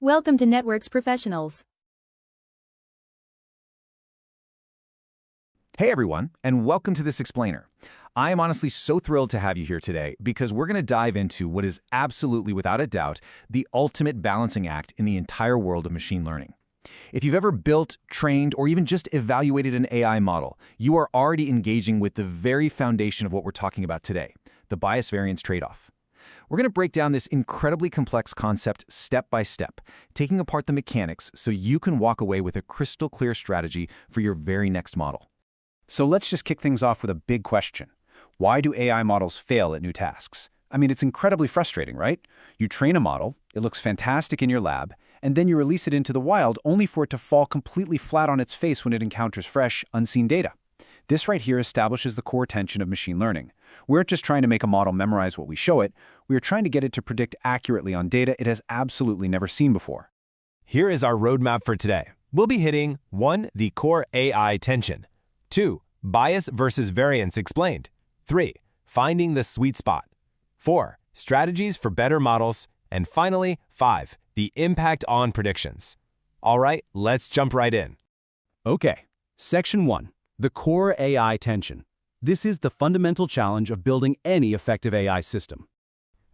Welcome to Networks Professionals. Hey everyone, and welcome to this explainer. I am honestly so thrilled to have you here today because we're going to dive into what is absolutely, without a doubt, the ultimate balancing act in the entire world of machine learning. If you've ever built, trained, or even just evaluated an AI model, you are already engaging with the very foundation of what we're talking about today, the bias-variance trade-off. We're going to break down this incredibly complex concept step by step, taking apart the mechanics so you can walk away with a crystal clear strategy for your very next model. So let's just kick things off with a big question. Why do AI models fail at new tasks? I mean, it's incredibly frustrating, right? You train a model, it looks fantastic in your lab, and then you release it into the wild only for it to fall completely flat on its face when it encounters fresh, unseen data. This right here establishes the core tension of machine learning. We aren't just trying to make a model memorize what we show it, we are trying to get it to predict accurately on data it has absolutely never seen before. Here is our roadmap for today. We'll be hitting 1. The core AI tension. 2. Bias versus variance explained. 3. Finding the sweet spot. 4. Strategies for better models. And finally, 5. The impact on predictions. All right, let's jump right in. Okay, Section 1. The core AI tension. This is the fundamental challenge of building any effective AI system.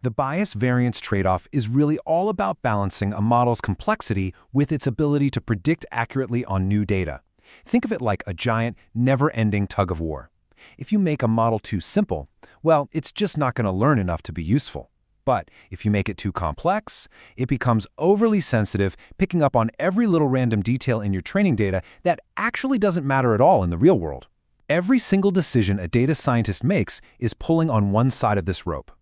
The bias-variance trade-off is really all about balancing a model's complexity with its ability to predict accurately on new data. Think of it like a giant, never-ending tug-of-war. If you make a model too simple, well, it's just not going to learn enough to be useful. But if you make it too complex, it becomes overly sensitive, picking up on every little random detail in your training data that actually doesn't matter at all in the real world. Every single decision a data scientist makes is pulling on one side of this rope.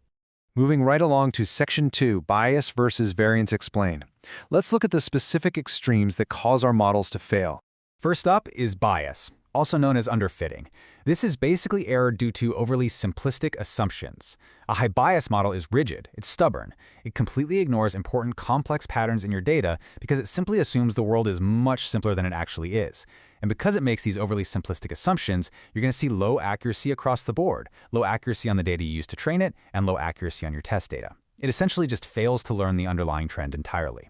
Moving right along to Section 2, Bias versus Variance Explained. Let's look at the specific extremes that cause our models to fail. First up is bias, also known as underfitting. This is basically error due to overly simplistic assumptions. A high bias model is rigid, it's stubborn. It completely ignores important complex patterns in your data because it simply assumes the world is much simpler than it actually is. And because it makes these overly simplistic assumptions, you're going to see low accuracy across the board, low accuracy on the data you use to train it, and low accuracy on your test data. It essentially just fails to learn the underlying trend entirely.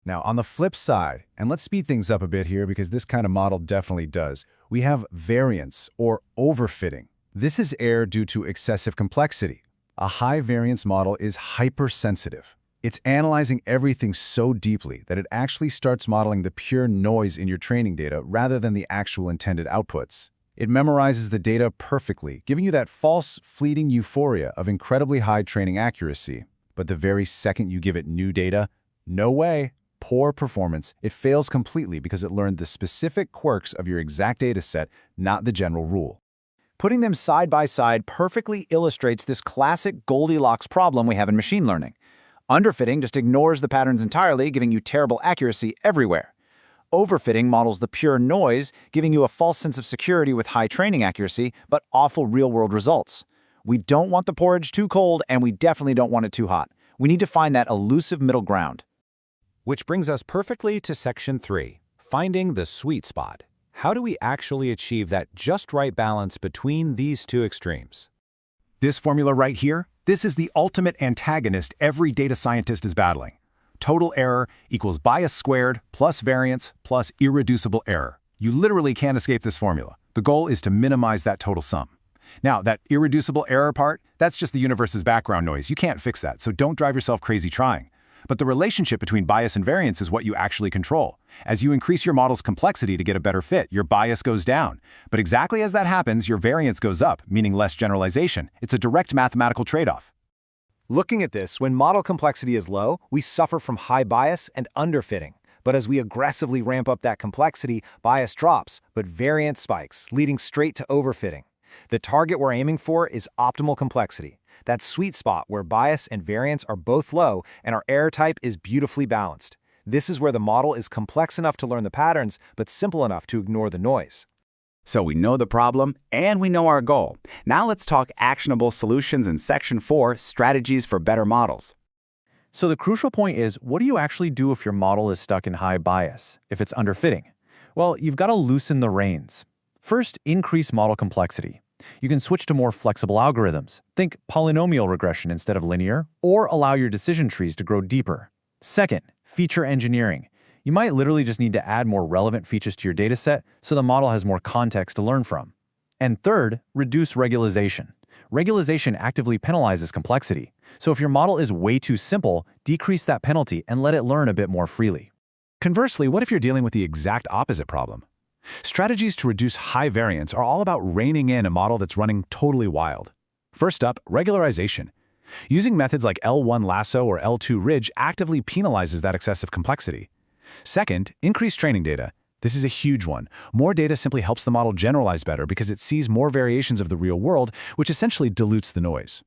Now, on the flip side, and let's speed things up a bit here because this kind of model definitely does, we have variance or overfitting. This is error due to excessive complexity. A high variance model is hypersensitive. It's analyzing everything so deeply that it actually starts modeling the pure noise in your training data rather than the actual intended outputs. It memorizes the data perfectly, giving you that false, fleeting euphoria of incredibly high training accuracy. But the very second you give it new data, no way. Poor performance, it fails completely because it learned the specific quirks of your exact data set, not the general rule. Putting them side by side perfectly illustrates this classic Goldilocks problem we have in machine learning. Underfitting just ignores the patterns entirely, giving you terrible accuracy everywhere. Overfitting models the pure noise, giving you a false sense of security with high training accuracy, but awful real-world results. We don't want the porridge too cold, and we definitely don't want it too hot. We need to find that elusive middle ground. Which brings us perfectly to Section 3, finding the sweet spot. How do we actually achieve that just right balance between these two extremes? This formula right here, this is the ultimate antagonist every data scientist is battling. Total error equals bias squared plus variance plus irreducible error. You literally can't escape this formula. The goal is to minimize that total sum. Now, that irreducible error part, that's just the universe's background noise. You can't fix that, so don't drive yourself crazy trying. But the relationship between bias and variance is what you actually control. As you increase your model's complexity to get a better fit, your bias goes down. But exactly as that happens, your variance goes up, meaning less generalization. It's a direct mathematical trade-off. Looking at this, when model complexity is low, we suffer from high bias and underfitting. But as we aggressively ramp up that complexity, bias drops, but variance spikes, leading straight to overfitting. The target we're aiming for is optimal complexity. That sweet spot where bias and variance are both low and our error type is beautifully balanced. This is where the model is complex enough to learn the patterns, but simple enough to ignore the noise. So we know the problem and we know our goal. Now let's talk actionable solutions in Section 4, Strategies for Better Models. So the crucial point is, what do you actually do if your model is stuck in high bias, if it's underfitting? Well, you've got to loosen the reins. First, increase model complexity. You can switch to more flexible algorithms. Think polynomial regression instead of linear, or allow your decision trees to grow deeper. Second, feature engineering. You might literally just need to add more relevant features to your dataset so the model has more context to learn from. And third, reduce regularization. Regularization actively penalizes complexity. So if your model is way too simple, decrease that penalty and let it learn a bit more freely. Conversely, what if you're dealing with the exact opposite problem? Strategies to reduce high variance are all about reining in a model that's running totally wild. First up, regularization. Using methods like L1 lasso or L2 ridge actively penalizes that excessive complexity. Second, increased training data. This is a huge one. More data simply helps the model generalize better because it sees more variations of the real world, which essentially dilutes the noise.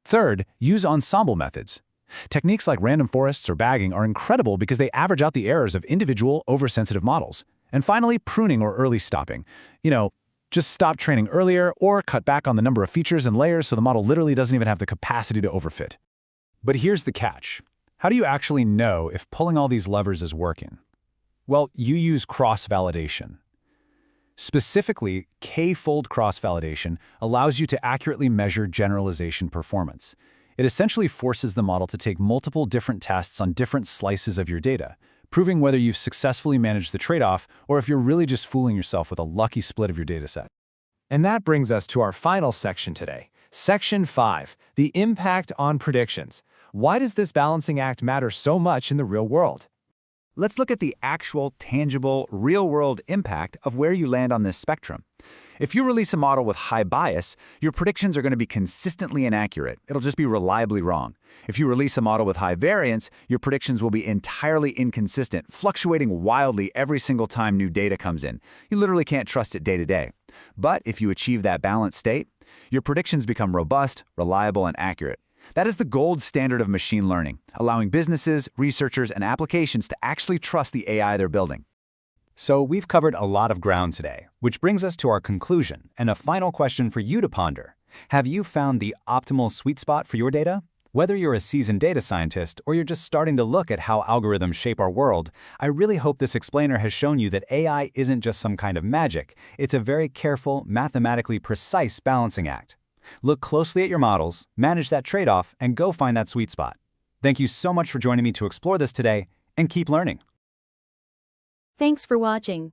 Third, use ensemble methods. Techniques like random forests or bagging are incredible because they average out the errors of individual, oversensitive models. And finally, pruning or early stopping. Just stop training earlier or cut back on the number of features and layers so the model literally doesn't even have the capacity to overfit. But here's the catch. How do you actually know if pulling all these levers is working? Well, you use cross-validation. Specifically, K-fold cross-validation allows you to accurately measure generalization performance. It essentially forces the model to take multiple different tests on different slices of your data, proving whether you've successfully managed the trade-off or if you're really just fooling yourself with a lucky split of your dataset. And that brings us to our final section today. Section 5, the impact on predictions. Why does this balancing act matter so much in the real world? Let's look at the actual, tangible, real-world impact of where you land on this spectrum. If you release a model with high bias, your predictions are going to be consistently inaccurate. It'll just be reliably wrong. If you release a model with high variance, your predictions will be entirely inconsistent, fluctuating wildly every single time new data comes in. You literally can't trust it day to day. But if you achieve that balanced state, your predictions become robust, reliable, and accurate. That is the gold standard of machine learning, allowing businesses, researchers, and applications to actually trust the AI they're building. So we've covered a lot of ground today, which brings us to our conclusion and a final question for you to ponder. Have you found the optimal sweet spot for your data? Whether you're a seasoned data scientist or you're just starting to look at how algorithms shape our world, I really hope this explainer has shown you that AI isn't just some kind of magic. It's a very careful, mathematically precise balancing act. Look closely at your models, manage that trade-off, and go find that sweet spot. Thank you so much for joining me to explore this today, and keep learning. Thanks for watching.